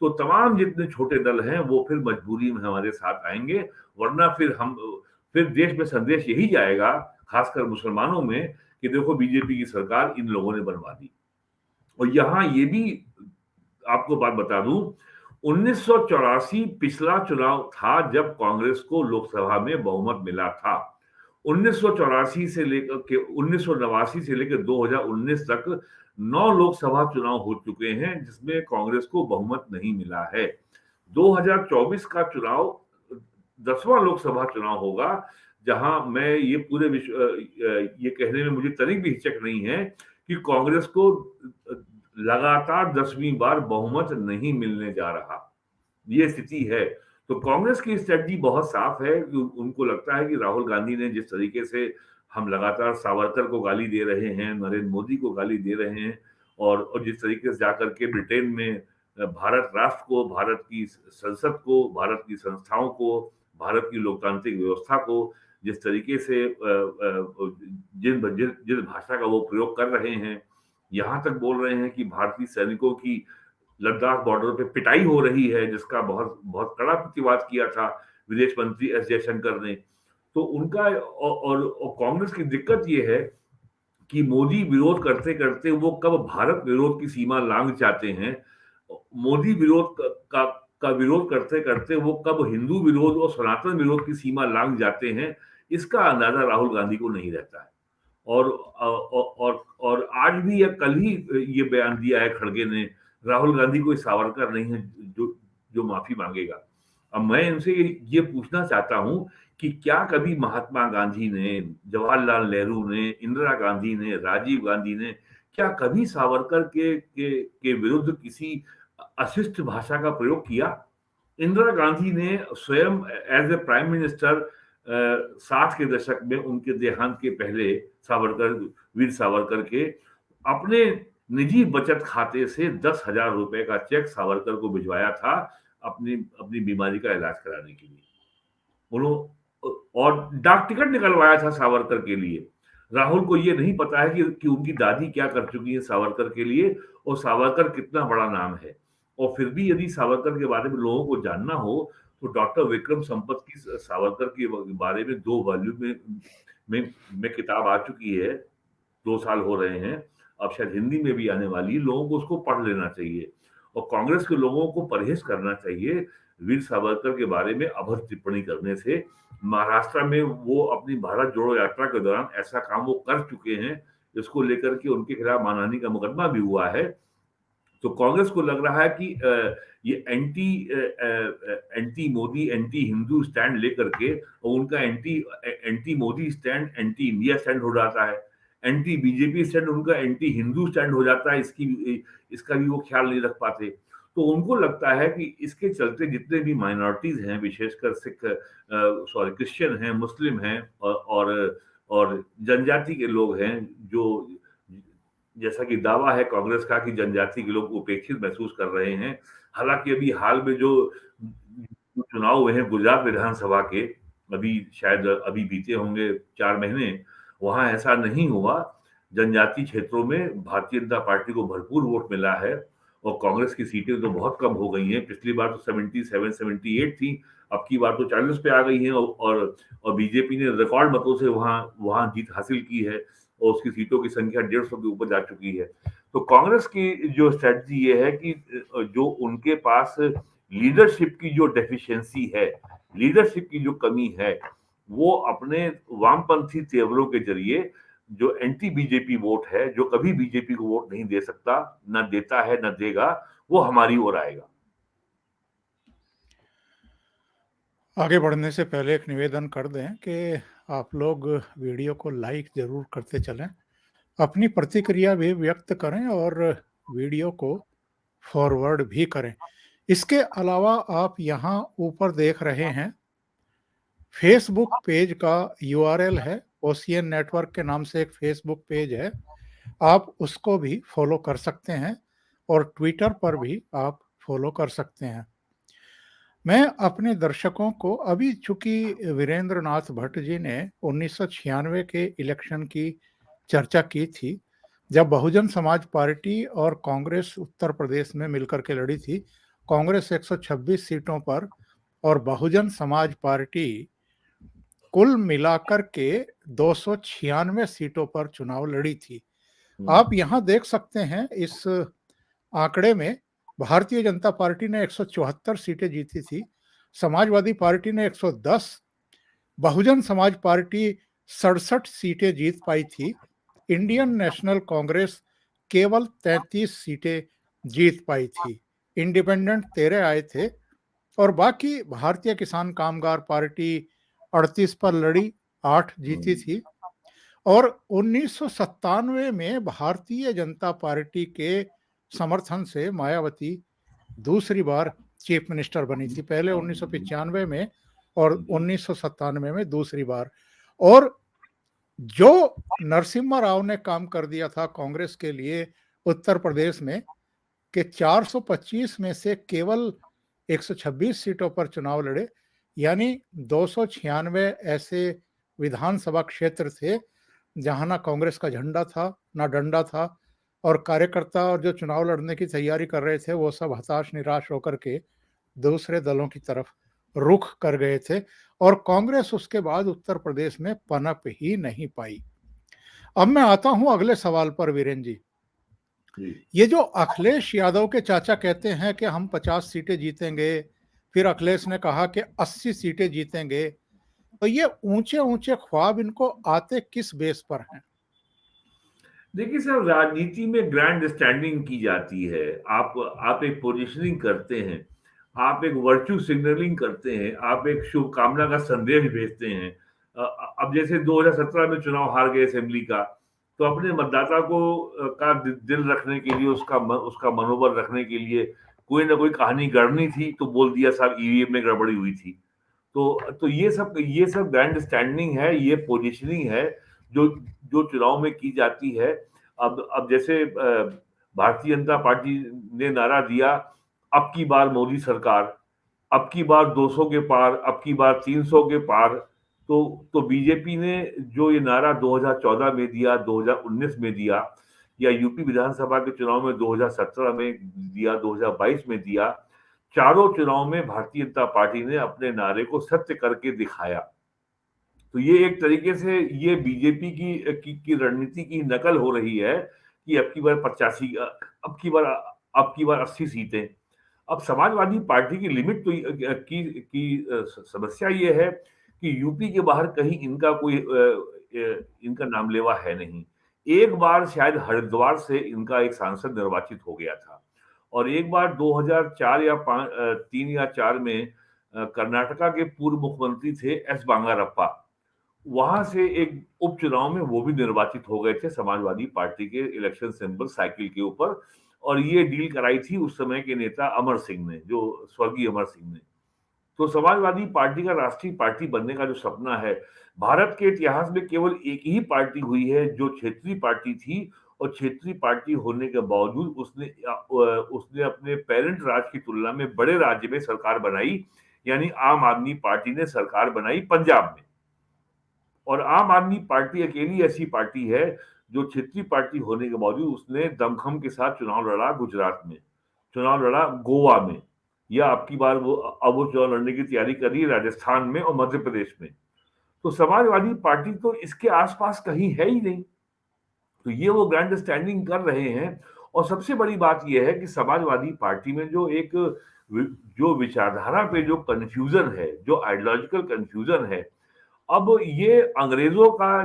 तो तमाम जितने छोटे दल हैं वो फिर मजबूरी में हमारे साथ आएंगे। वरना फिर देश में संदेश यही जाएगा, खासकर मुसलमानों में, कि देखो बीजेपी की सरकार इन लोगों ने बनवा दी। और यहाँ ये भी आपको बात बता दूं, 1984 पिछला चुनाव था जब कांग्रेस को लोकसभा में बहुमत मिला था। 1984 से लेकर के 1989 से लेकर 2019 तक 9 लोकसभा चुनाव हो चुके हैं जिसमें कांग्रेस को बहुमत नहीं मिला है। 2024 का चुनाव 10वां लोकसभा चुनाव होगा, जहां मैं ये पूरे ये कहने में मुझे तनिक भी हिचक नहीं है कि कांग्रेस को लगातार 10वीं बार बहुमत नहीं मिलने जा रहा। ये स्थिति है। तो कांग्रेस की स्ट्रेटजी बहुत साफ है कि उनको लगता है कि राहुल गांधी ने जिस तरीके से हम लगातार सावरकर को गाली दे रहे हैं, नरेंद्र मोदी को गाली दे रहे हैं, और जिस तरीके से जाकर के ब्रिटेन में भारत राष्ट्र को, भारत की संसद को, भारत की संस्थाओं को, भारत की लोकतांत्रिक व्यवस्था को जिस तरीके से जिस भाषा का वो प्रयोग कर रहे हैं, यहाँ तक बोल रहे हैं कि भारतीय सैनिकों की लद्दाख बॉर्डर पे पिटाई हो रही है, जिसका बहुत बहुत कड़ा प्रतिवाद किया था विदेश मंत्री एस जयशंकर ने। तो उनका और कांग्रेस की दिक्कत ये है कि मोदी विरोध करते करते वो कब भारत विरोध की सीमा लांघ जाते हैं, मोदी विरोध का विरोध करते करते वो कब हिंदू विरोध और सनातन विरोध की सीमा लांघ जाते हैं, इसका अंदाजा राहुल गांधी को नहीं रहता है। और आज भी या कल ही ये बयान दिया है खड़गे ने, राहुल गांधी कोई सावरकर नहीं है जो जो माफी मांगेगा। अब मैं इनसे ये पूछना चाहता हूं कि क्या कभी महात्मा गांधी ने, जवाहरलाल नेहरू ने, इंदिरा गांधी ने, राजीव गांधी ने क्या कभी सावरकर के विरुद्ध किसी अशिष्ट भाषा का प्रयोग किया? इंदिरा गांधी ने स्वयं एज ए प्राइम मिनिस्टर 60 के दशक में उनके देहांत के पहले वीर सावरकर के अपने निजी बचत खाते से 10,000 रुपए का चेक सावरकर को भिजवाया था अपनी अपनी बीमारी का इलाज कराने के लिए। और डाक टिकट निकलवाया था सावरकर के लिए। राहुल को ये नहीं पता है कि उनकी दादी क्या कर चुकी है सावरकर के लिए और सावरकर कितना बड़ा नाम है। और फिर भी यदि सावरकर के बारे में लोगों को जानना हो तो डॉक्टर विक्रम संपत की सावरकर के बारे में 2 वॉल्यूम में किताब आ चुकी है। 2 साल हो रहे हैं, अब शायद हिंदी में भी आने वाली है। लोगों को उसको पढ़ लेना चाहिए और कांग्रेस के लोगों को परहेज करना चाहिए वीर सावरकर के बारे में अभद्र टिप्पणी करने से। महाराष्ट्र में वो अपनी भारत जोड़ो यात्रा के दौरान ऐसा काम वो कर चुके हैं, इसको लेकर के उनके खिलाफ मानहानि का मुकदमा भी हुआ है। तो कांग्रेस को लग रहा है कि ये anti Modi, anti Hindu stand लेकर के और उनका anti Modi stand anti India stand हो जाता है, एंटी बीजेपी स्टैंड उनका एंटी हिंदू स्टैंड हो जाता है। इसका भी वो ख्याल नहीं रख पाते। तो उनको लगता है कि इसके चलते जितने भी माइनॉरिटीज हैं, विशेषकर क्रिश्चियन हैं, मुस्लिम हैं और जनजाति के लोग हैं, जो जैसा कि दावा है कांग्रेस का कि जनजाति के लोग उपेक्षित महसूस कर रहे हैं। हालांकि अभी हाल में जो चुनाव हुए हैं गुजरात विधानसभा के, अभी बीते होंगे 4 महीने, वहां ऐसा नहीं हुआ। जनजाति क्षेत्रों में भारतीय जनता पार्टी को भरपूर वोट मिला है और कांग्रेस की सीटें तो बहुत कम हो गई हैं। पिछली बार तो 77, 78 थी, अब की बार तो 40 पे आ गई हैं और बीजेपी ने रिकॉर्ड मतों से वहां जीत हासिल की है और उसकी सीटों की संख्या 150 के ऊपर जा चुकी है। तो कांग्रेस की जो स्ट्रेटजी ये है कि जो उनके पास लीडरशिप की जो डेफिशिएंसी है, लीडरशिप की जो कमी है, वो अपने वामपंथी तेवरों के जरिए जो एंटी बीजेपी वोट है, जो कभी बीजेपी को वोट नहीं दे सकता, न देता है न देगा, वो हमारी ओर आएगा। आगे बढ़ने से पहले एक निवेदन कर दें कि आप लोग वीडियो को लाइक जरूर करते चलें, अपनी प्रतिक्रिया भी व्यक्त करें और वीडियो को फॉरवर्ड भी करें। इसके अलावा आप यहाँ ऊपर देख रहे हैं फेसबुक पेज का यूआरएल है, ओशियन नेटवर्क के नाम से एक फेसबुक पेज है, आप उसको भी फॉलो कर सकते हैं और ट्विटर पर भी आप फॉलो कर सकते हैं। मैं अपने दर्शकों को अभी चूंकि वीरेंद्र नाथ भट्ट जी ने 1996 के इलेक्शन की चर्चा की थी, जब बहुजन समाज पार्टी और कांग्रेस उत्तर प्रदेश में मिलकर के लड़ी थी, कांग्रेस 126 सीटों पर और बहुजन समाज पार्टी कुल मिलाकर के 296 सीटों पर चुनाव लड़ी थी। आप यहां देख सकते हैं इस आंकड़े में भारतीय जनता पार्टी ने 174 सीटें जीती थी, समाजवादी पार्टी ने 110, बहुजन समाज पार्टी 67 सीटें जीत पाई थी, इंडियन नेशनल कांग्रेस केवल 33 सीटें जीत पाई थी, इंडिपेंडेंट 13 आए थे और बाकी भारतीय किसान कामगार पार्टी 38 पर लड़ी, 8 जीती थी। और 1997 में भारतीय जनता पार्टी के समर्थन से मायावती दूसरी बार चीफ मिनिस्टर बनी थी, पहले 1995 में और 1997 में दूसरी बार। और जो नरसिम्हा राव ने काम कर दिया था कांग्रेस के लिए उत्तर प्रदेश में कि 425 में से केवल 126 सीटों पर चुनाव लड़े, यानी 296 ऐसे विधानसभा क्षेत्र थे जहां ना कांग्रेस का झंडा था ना डंडा था और कार्यकर्ता और जो चुनाव लड़ने की तैयारी कर रहे थे वो सब हताश निराश होकर के दूसरे दलों की तरफ रुख कर गए थे और कांग्रेस उसके बाद उत्तर प्रदेश में पनप ही नहीं पाई। अब मैं आता हूं अगले सवाल पर वीरेन जी। ये जो अखिलेश यादव के चाचा कहते हैं कि हम 50 सीटें जीतेंगे, फिर अखिलेश ने कहा कि 80 सीटें जीतेंगे, तो ये ऊंचे ऊंचे ख्वाब इनको आते किस बेस पर हैं? देखिए साहब, राजनीति में ग्रैंड स्टैंडिंग की जाती है। आप एक पोजीशनिंग करते हैं, आप एक वर्च्यू सिग्नलिंग करते हैं, आप एक शुभकामना का संदेश भेजते हैं। अब जैसे 2017 में चुनाव हार गए असेंबली का, तो अपने मतदाता को का दिल रखने के लिए, उसका मनोबल रखने के लिए कोई ना कोई कहानी गढ़नी थी, तो बोल दिया साहब ईवीएम में गड़बड़ी हुई थी। तो ये सब ग्रैंड स्टैंडिंग है, ये पोजीशनिंग है जो जो चुनाव में की जाती है। अब जैसे भारतीय जनता पार्टी ने नारा दिया, अब की बार मोदी सरकार, अब की बार 200 के पार, अब की बार 300 के पार। तो बीजेपी ने जो ये नारा 2014 में दिया, 2019 में दिया, या यूपी विधानसभा के चुनाव में 2017 में दिया, 2022 में दिया, चारों चुनाव में भारतीय जनता पार्टी ने अपने नारे को सत्य करके दिखाया। तो ये एक तरीके से ये बीजेपी की रणनीति की नकल हो रही है कि अब की बार 85, अब की बार 80 सीटें। अब समाजवादी पार्टी की लिमिट तो समस्या ये है कि यूपी के बाहर कहीं इनका नामलेवा है नहीं। एक बार शायद हरिद्वार से इनका एक सांसद निर्वाचित हो गया था, और एक बार 2004 या 3 या 4 में कर्नाटका के पूर्व मुख्यमंत्री थे एस बांगारप्पा, वहां से एक उपचुनाव में वो भी निर्वाचित हो गए थे समाजवादी पार्टी के इलेक्शन सिंबल साइकिल के ऊपर। और ये डील कराई थी उस समय के नेता अमर सिंह ने, जो स्वर्गीय अमर सिंह ने। तो समाजवादी पार्टी का राष्ट्रीय पार्टी बनने का जो सपना है, भारत के इतिहास में केवल एक ही पार्टी हुई है जो क्षेत्रीय पार्टी थी, और क्षेत्रीय पार्टी होने के बावजूद उसने अपने पेरेंट राज्य की तुलना में बड़े राज्य में सरकार बनाई। यानी आम आदमी पार्टी ने सरकार बनाई पंजाब में, और आम आदमी पार्टी अकेली ऐसी पार्टी है जो क्षेत्रीय पार्टी होने के बावजूद उसने दमखम के साथ चुनाव लड़ा गुजरात में, चुनाव लड़ा गोवा में, या अब की बार वो चुनाव लड़ने की तैयारी कर रही है राजस्थान में और मध्य प्रदेश में। तो समाजवादी पार्टी तो इसके आसपास कहीं है ही नहीं। तो ये वो ग्रैंड स्टैंडिंग कर रहे हैं। और सबसे बड़ी बात यह है कि समाजवादी पार्टी में जो विचारधारा पे जो कंफ्यूजन है, जो आइडियोलॉजिकल कंफ्यूजन है, अब ये अंग्रेजों का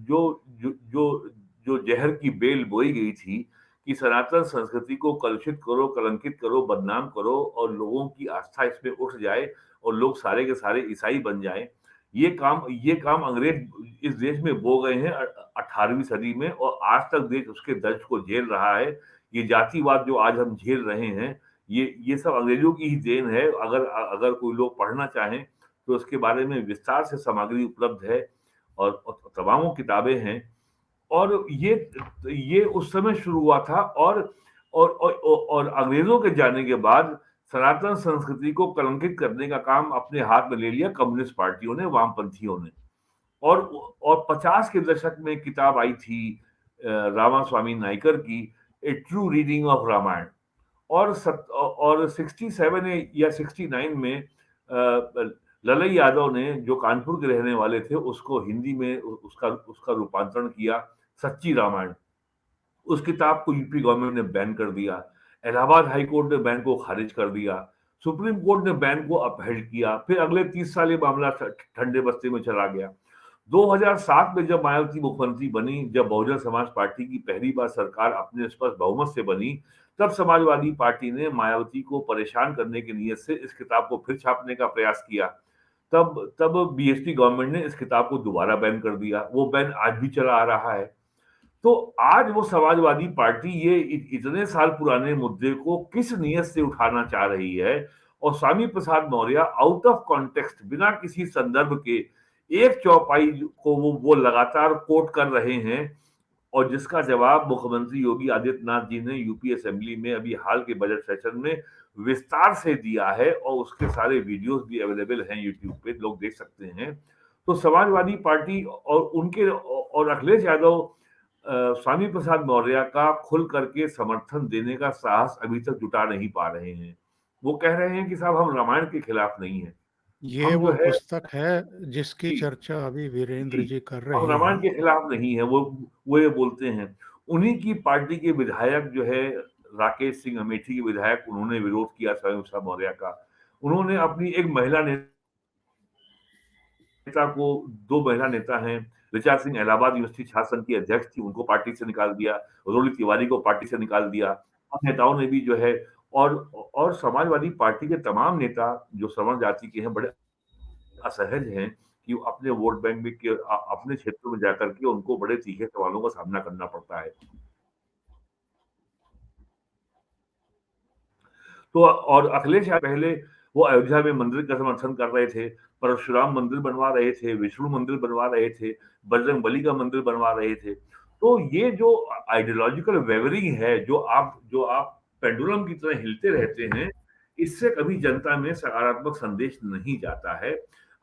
जो जो जो जो जहर की बेल बोई गई थी कि सनातन संस्कृति को कलुषित करो, कलंकित करो, बदनाम करो, और लोगों की आस्था इसमें उठ जाए और लोग सारे के सारे ईसाई बन जाएं, ये काम अंग्रेज इस देश में बो गए हैं 18वीं सदी में, और आज तक देश उसके दर्द को झेल रहा है। ये जातिवाद जो आज हम झेल रहे हैं, ये सब अंग्रेजों की ही देन है। अगर अगर कोई लोग पढ़ना चाहें तो उसके बारे में विस्तार से सामग्री उपलब्ध है, और तमामों किताबें हैं। और ये उस समय शुरू हुआ था, और अंग्रेजों के जाने के बाद सनातन संस्कृति को कलंकित करने का काम अपने हाथ में ले लिया कम्युनिस्ट पार्टियों ने, वामपंथियों ने। और 50 के दशक में किताब आई थी रामास्वामी नायकर की, ए ट्रू रीडिंग ऑफ रामायण। और 67 या 69 में ललई यादव ने, जो कानपुर के रहने वाले थे, उसको हिंदी में उसका रूपांतरण किया, सच्ची रामायण। उस किताब को यूपी गवर्नमेंट ने बैन कर दिया। इलाहाबाद हाई कोर्ट ने बैन को खारिज कर दिया। सुप्रीम कोर्ट ने बैन को अपहेल्ड किया। फिर अगले 30 साल ये मामला ठंडे बस्ते में चला गया। 2007 में जब मायावती मुख्यमंत्री बनी, जब बहुजन समाज पार्टी की पहली बार सरकार अपने स्पष्ट बहुमत से बनी, तब समाजवादी पार्टी ने मायावती को परेशान करने की नीयत से इस किताब को फिर छापने का प्रयास किया। तब बीएसपी गवर्नमेंट ने इस किताब को दोबारा बैन कर दिया। वो बैन आज भी चला आ रहा है। तो आज वो समाजवादी पार्टी ये इतने साल पुराने मुद्दे को किस नीयत से उठाना चाह रही है, और Swami Prasad Maurya out of context, बिना किसी संदर्भ के एक चौपाई को वो लगातार कोट कर रहे हैं, और जिसका जवाब मुख्यमंत्री योगी आदित्यनाथ जी ने यूपी असेंबली में अभी हाल के बजट सेशन में विस्तार से दिया है, और उसके सारे वीडियोस भी अवेलेबल हैं यूट्यूब पे, लोग देख सकते हैं। तो समाजवादी पार्टी और अखिलेश यादव स्वामी प्रसाद मौर्य का खुल करके समर्थन देने का साहस अभी तक जुटा नहीं पा रहे हैं। वो कह रहे हैं कि साहब हम रामायण के खिलाफ नहीं है, ये हम जो वो है पुस्तक है जिसकी जी, चर्चा अभी वीरेंद्र जी, जी कर हम रहे रामायण हैं। के खिलाफ नहीं है, वो ये बोलते हैं। उन्हीं की पार्टी के विधायक जो है राकेश सिंह अमेठी के विधायक, उन्होंने विरोध किया स्वयं शाह मौर्य का। उन्होंने अपनी एक महिला नेता को 2 महिला नेता हैं, ऋचा सिंह इलाहाबाद यूनिवर्सिटी छात्र संघ की अध्यक्ष थी, उनको पार्टी से निकाल दिया, रोली तिवारी को पार्टी से निकाल दिया। अब नेताओं ने भी जो है और समाजवादी पार्टी के तमाम नेता जो सवर्ण जाति के हैं, बड़े असहज हैं कि वो अपने वोट बैंक में अपने क्षेत्रों में जाकर के उनको बड़े तीखे सवालों का सामना करना पड़ता है। तो और अखिलेश यादव पहले वो अयोध्या में मंदिर का समर्थन कर रहे थे, परशुराम मंदिर बनवा रहे थे, विष्णु मंदिर बनवा रहे थे, बजरंगबली का मंदिर बनवा रहे थे। तो ये जो आइडियोलॉजिकल वेवरिंग है, जो आप पेंडुलम की तरह हिलते रहते हैं, इससे कभी जनता में सकारात्मक संदेश नहीं जाता है।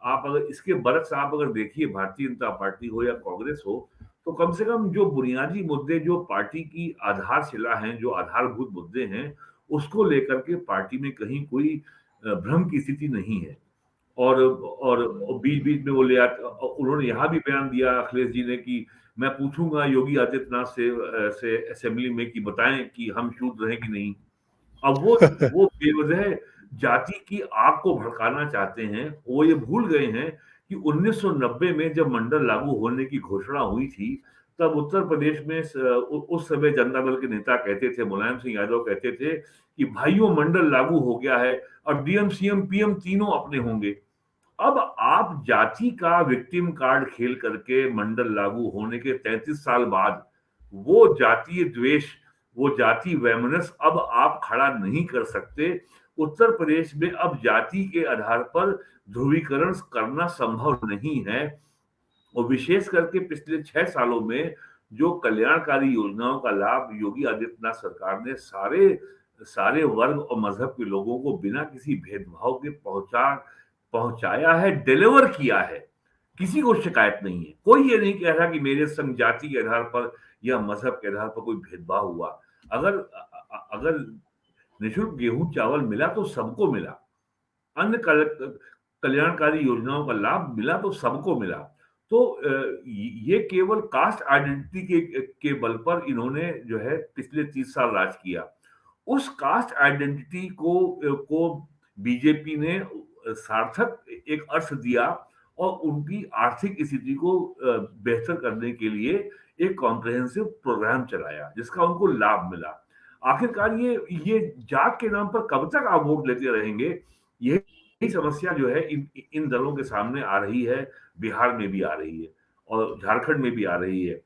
आप अगर इसके बरक्स आप अगर देखिए भारतीय जनता पार्टी हो या कांग्रेस हो, तो कम से कम जो बुनियादी मुद्दे जो पार्टी की आधारशिला हैं, जो आधारभूत मुद्दे हैं, उसको लेकर के पार्टी में कहीं कोई भ्रम की स्थिति नहीं है। और बीच-बीच में वो ले आते उन्होंने यहाँ भी बयान दिया अखिलेश जी ने कि मैं पूछूँगा योगी आदित्यनाथ से असेंबली में कि बताएँ कि हम शूद्र हैं कि नहीं? अब वो बेवजह जाति की आग को भड़काना चाहते हैं। वो ये भूल गए हैं कि 1990 में जब मंडल लागू होने की घोषणा हुई थी, तब उत्तर प्रदेश में उस समय जनता दल के नेता कहते थे, मुलायम सिंह यादव कहते थे कि भाइयों मंडल लागू हो गया है, अब डीएम, सीएम, पीएम तीनों अपने होंगे। अब आप जाति का विक्टिम कार्ड खेल करके मंडल लागू होने के 33 साल बाद वो जातीय द्वेष, वो जाति वैमनस्य अब आप खड़ा नहीं कर सकते। उत्तर प्रदेश में अब जाति के आधार पर ध्रुवीकरण करना संभव नहीं है और विशेष करके पिछले 6 सालों में जो कल्याणकारी योजनाओं का लाभ योगी आदित्यनाथ सरकार ने सारे वर्ग और मजहब के लोगों को बिना किसी भेदभाव के पहुंचाया है, डिलीवर किया है। किसी को शिकायत नहीं है। कोई ये नहीं कह रहा कि मेरे संग जाति के आधार पर या मजहब के आधार पर कोई भेदभाव हुआ। अगर निःशुल्क गेहूं चावल मिला तो सबको मिला। अन्य कल्याणकारी योजनाओं का लाभ मिला तो सबको मिला। तो ये केवल कास्ट आइडेंटिटी के बल पर इन्होंने जो है पिछले 30 साल राज किया। उस कास्ट आइडेंटिटी को बीजेपी ने सार्थक एक अर्थ दिया और उनकी आर्थिक स्थिति को बेहतर करने के लिए एक कॉम्प्रिहेंसिव प्रोग्राम चलाया जिसका उनको लाभ मिला। आखिरकार ये जात के नाम पर कब तक आप वोट लेते रहेंगे? यही समस्या जो है इन दलों के सामने आ रही है, बिहार में भी आ रही है और झारखंड में भी आ रही है।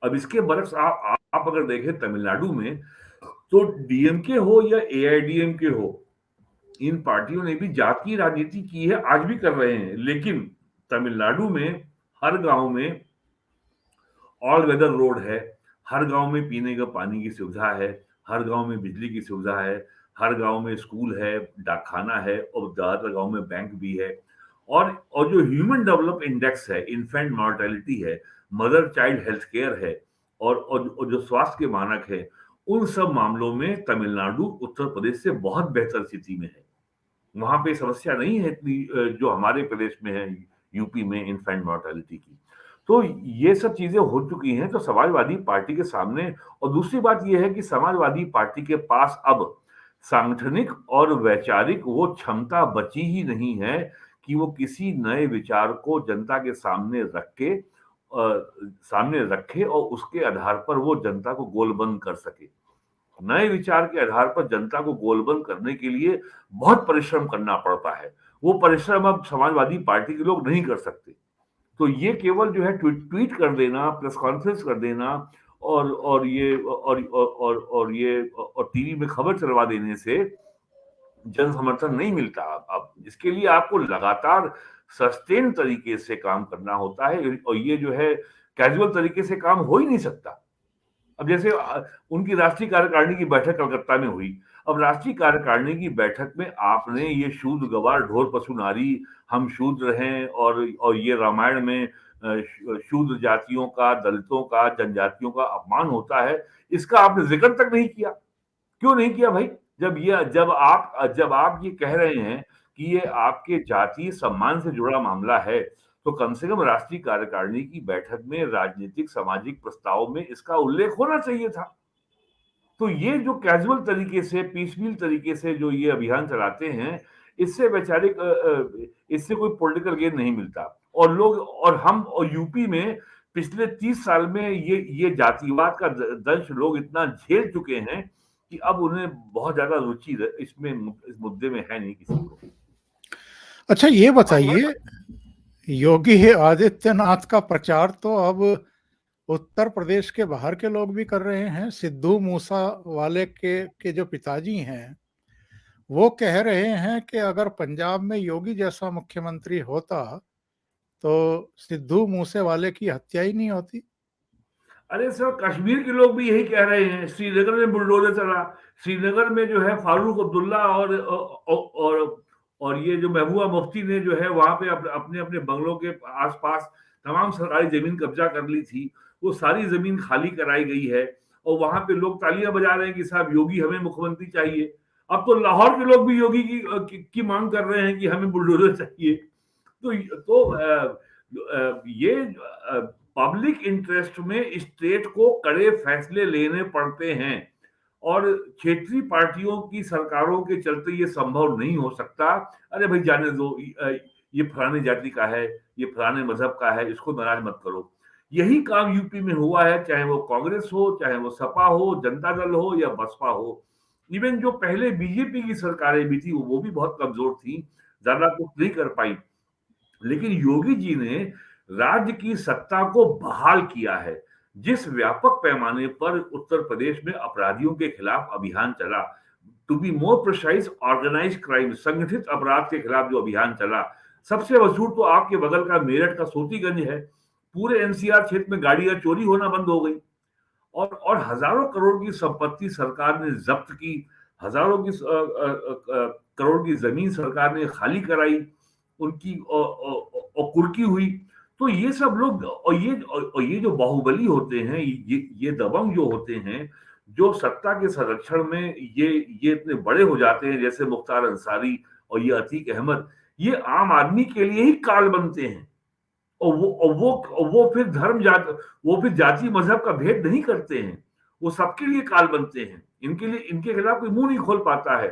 अब इसके बरक्स आप अगर देखें तमिलनाडु में, तो डीएमके हो या एआईडीएमके हो, इन पार्टियों ने भी जात की राजनीति की है, आज भी कर रहे हैं। लेकिन तमिलनाडु में हर गांव में ऑल वेदर रोड है, हर गांव में पीने का पानी की सुविधा है, हर गांव में बिजली की सुविधा है, हर गांव में स्कूल है, डाकखाना है और ज्यादातर गांव में बैंक भी है। और जो ह्यूमन डेवलप इंडेक्स है, इन्फेंट मॉर्टेलिटी है, मदर चाइल्ड हेल्थ केयर है और जो स्वास्थ्य के मानक है, उन सब मामलों में तमिलनाडु उत्तर प्रदेश से बहुत बेहतर स्थिति में है। वहां पे समस्या नहीं है इतनी जो हमारे प्रदेश में है, यूपी में इन्फेंट मॉर्टेलिटी की। तो ये सब चीजें हो चुकी हैं तो समाजवादी पार्टी के सामने। और दूसरी बात यह है कि समाजवादी पार्टी के पास अब सांगठनिक और वैचारिक वो क्षमता बची ही नहीं है कि वो किसी नए विचार को जनता के सामने रखे और उसके आधार पर वो जनता को गोलबंद कर सके। नए विचार के आधार पर जनता को गोलबंद करने के लिए बहुत परिश्रम करना पड़ता है। वो परिश्रम अब समाजवादी पार्टी के लोग नहीं कर सकते। तो ये केवल जो है ट्वीट कर देना, प्रेस कॉन्फ्रेंस कर देना और टीवी में खबर चलवा देने से जन समर्थन नहीं मिलता। अब इसके लिए आपको लगातार सस्टेन तरीके से काम करना होता है और ये जो है कैजुअल तरीके से काम हो ही नहीं सकता। अब जैसे उनकी राष्ट्रीय कार्यकारिणी की बैठक कलकत्ता में हुई। अब राष्ट्रीय कार्यकारिणी की बैठक में आपने ये शूद्र गवार ढोर पशु नारी, हम शूद्र हैं और ये रामायण में शूद्र जातियों का, दलितों का, जनजातियों का अपमान होता है, इसका आपने जिक्र तक नहीं किया। क्यों नहीं किया भाई? जब आप ये कह रहे हैं कि ये आपके जातीय सम्मान से जुड़ा मामला है, तो कम से कम राष्ट्रीय कार्यकारिणी की बैठक में राजनीतिक सामाजिक प्रस्ताव में इसका उल्लेख होना चाहिए था। तो ये जो कैजुअल तरीके से, पीसफुल तरीके से जो ये अभियान चलाते हैं, इससे वैचारिक इससे कोई पॉलिटिकल गेन नहीं मिलता। और लोग और हम और यूपी में पिछले 30 साल में ये जातिवाद का दंश लोग इतना झेल चुके हैं कि अब उन्हें बहुत ज्यादा रुचि इसमें इस मुद्दे में है नहीं किसी को। अच्छा, ये बताइए, योगी आदित्यनाथ का प्रचार तो अब उत्तर प्रदेश के बाहर के लोग भी कर रहे हैं। सिद्धू मूसा वाले के जो पिताजी हैं, वो कह रहे हैं कि अगर पंजाब में योगी जैसा मुख्यमंत्री होता तो सिद्धू मूसे वाले की हत्या ही नहीं होती। अरे सर, कश्मीर के लोग भी यही कह रहे हैं। श्रीनगर में बुलडोजर चला, श्रीनगर में जो है फारूक अब्दुल्ला और ये जो महबूबा मुफ्ती ने जो है वहां पे अपने अपने बंगलों के आसपास तमाम सरकारी जमीन कब्जा कर ली थी। वो सारी जमीन खाली कराई गई है और वहां पे लोग तालियां बजा रहे हैं कि साहब योगी हमें मुख्यमंत्री चाहिए। अब तो लाहौर के लोग भी योगी की मांग कर रहे हैं कि हमें बुलडोजर चाहिए। ये पब्लिक इंटरेस्ट में स्टेट को कड़े फैसले लेने पड़ते हैं और क्षेत्रीय पार्टियों की सरकारों के चलते ये संभव नहीं हो सकता। अरे भाई जाने दो, ये फलाने जाति का है, ये फलाने मजहब का है, इसको नाराज मत करो। यही काम यूपी में हुआ है, चाहे वो कांग्रेस हो, चाहे वो सपा हो, जनता दल हो या बसपा हो। इवन जो पहले बीजेपी की सरकारें भी थी वो भी बहुत कमजोर थी, ज्यादा कुछ नहीं कर पाई। लेकिन योगी जी ने राज्य की सत्ता को बहाल किया है। जिस व्यापक पैमाने पर उत्तर प्रदेश में अपराधियों के खिलाफ अभियान चला, to be more precise organise crime, संगठित अपराध के खिलाफ जो अभियान चला, सबसे मशहूर तो आपके बगल का मेरठ का सोतीगंज है। पूरे एनसीआर क्षेत्र में गाड़ियां चोरी होना बंद हो गई और हजारों करोड़ की संपत्ति सरकार ने जब्त की, हजारों की करोड़ की जमीन सरकार ने खाली कराई, उनकी कुर्की हुई। तो ये सब लोग और ये जो बाहुबली होते हैं, ये दबंग जो होते हैं, जो सत्ता के संरक्षण में ये इतने बड़े हो जाते हैं, जैसे मुख्तार अंसारी और ये अतीक अहमद, ये आम आदमी के लिए ही काल बनते हैं। और वो फिर वो फिर जाति मजहब का भेद नहीं करते हैं, वो सबके लिए काल बनते हैं। इनके खिलाफ कोई मुंह नहीं खोल पाता है।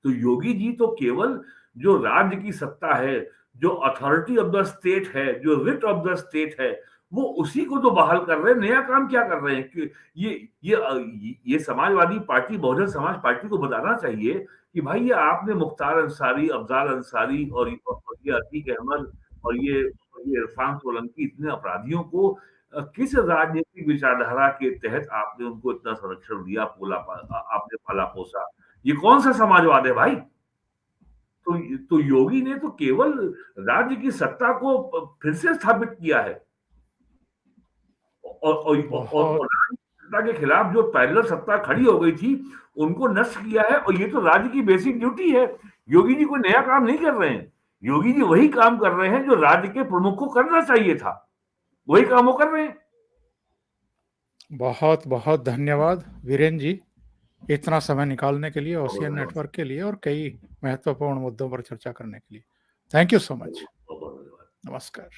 तो योगी जी तो केवल जो राज्य की सत्ता है, जो अथॉरिटी ऑफ द स्टेट है, जो रिट ऑफ द स्टेट है, वो उसी को तो बहाल कर रहे हैं। नया काम क्या कर रहे हैं कि ये समाजवादी पार्टी, बहुजन समाज पार्टी को बताना चाहिए कि भाई ये आपने मुख्तार अंसारी, अफजाल अंसारी और ये अतीक अहमद और ये इरफान सोलंकी, इतने अपराधियों को किस राजनीतिक विचारधारा के तहत आपने उनको इतना संरक्षण दिया, आपने पाला पोसा? ये कौन सा समाजवाद है भाई? तो योगी ने तो केवल राज्य की सत्ता को फिर से स्थापित किया है और सत्ता के खिलाफ जो पैरेलल सत्ता खड़ी हो गई थी उनको नष्ट किया है। और ये तो राज्य की बेसिक ड्यूटी है। योगी जी कोई नया काम नहीं कर रहे हैं, योगी जी वही काम कर रहे हैं जो राज्य के प्रमुख को करना चाहिए था, वही काम वो कर रहे हैं। बहुत बहुत धन्यवाद वीरेन जी, इतना समय निकालने के लिए, ओशियन नेटवर्क के लिए और कई महत्वपूर्ण मुद्दों पर चर्चा करने के लिए। Thank you so much. नमस्कार।